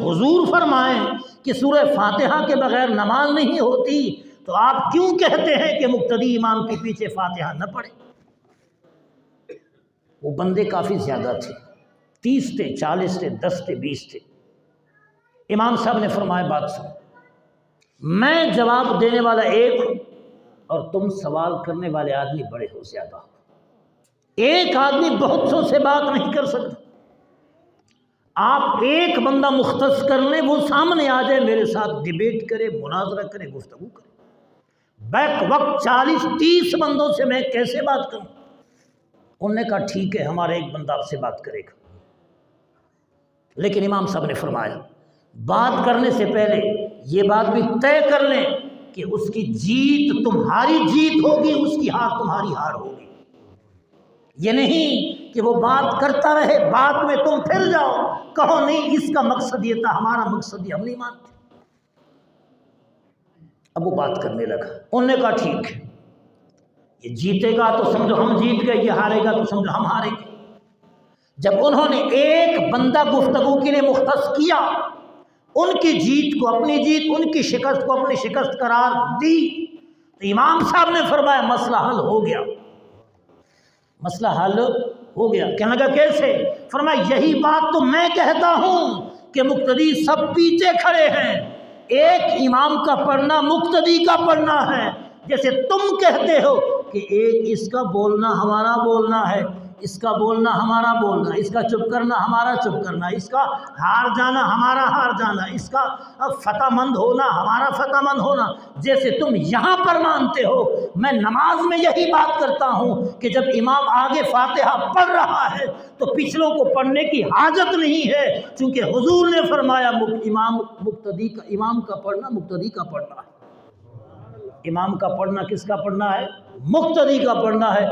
حضور فرمائیں کہ سورہ فاتحہ کے بغیر نماز نہیں ہوتی تو آپ کیوں کہتے ہیں کہ مقتدی امام کے پیچھے فاتحہ نہ پڑھے؟ وہ بندے کافی زیادہ تھے، 30 تھے، 40 تھے، 10 تھے، 20 تھے۔ امام صاحب نے فرمایا بات سن، میں جواب دینے والا ایک ہوں اور تم سوال کرنے والے آدمی بڑے ہو، زیادہ ہو۔ ایک آدمی بہت سو سے بات نہیں کر سکتا۔ آپ ایک بندہ مختص کر لیں، وہ سامنے آ جائے، میرے ساتھ ڈیبیٹ کرے، مناظرہ کرے، گفتگو کرے۔ بیک وقت 40-30 بندوں سے میں کیسے بات کروں؟ انہوں نے کہا ٹھیک ہے، ہمارا ایک بندہ آپ سے بات کرے گا۔ لیکن امام صاحب نے فرمایا بات کرنے سے پہلے یہ بات بھی طے کر لیں کہ اس کی جیت تمہاری جیت ہوگی، اس کی ہار تمہاری ہار ہوگی۔ یہ نہیں کہ وہ بات کرتا رہے، بات میں تم پھر جاؤ، کہو نہیں اس کا مقصد یہ تھا، ہمارا مقصد یہ، ہم نہیں مانتے۔ اب وہ بات کرنے لگا، انہوں نے کہا ٹھیک ہے، یہ جیتے گا تو سمجھو ہم جیت گئے، یہ ہارے گا تو سمجھو ہم ہارے گئے۔ جب انہوں نے ایک بندہ گفتگو کے لیے مختص کیا، ان کی جیت کو اپنی جیت، ان کی شکست کو اپنی شکست قرار دی، تو امام صاحب نے فرمایا مسئلہ حل ہو گیا، مسئلہ حل ہو گیا۔ کہنے لگا کیسے؟ فرمایا یہی بات تو میں کہتا ہوں کہ مقتدی سب پیچھے کھڑے ہیں، ایک امام کا پڑھنا مقتدی کا پڑھنا ہے، جیسے تم کہتے ہو کہ ایک اس کا بولنا ہمارا بولنا ہے، اس کا بولنا ہمارا بولنا، اس کا چپ کرنا ہمارا چپ کرنا، اس کا ہار جانا ہمارا ہار جانا، اس کا فتح مند ہونا ہمارا فتح مند ہونا، جیسے تم یہاں پر مانتے ہو، میں نماز میں یہی بات کرتا ہوں کہ جب امام آگے فاتحہ پڑھ رہا ہے تو پچھلوں کو پڑھنے کی حاجت نہیں ہے، چونکہ حضور نے فرمایا امام کا پڑھنا مقتدی کا پڑھنا ہے۔ امام کا پڑھنا کس کا پڑھنا ہے؟ مقتدی کا پڑھنا ہے۔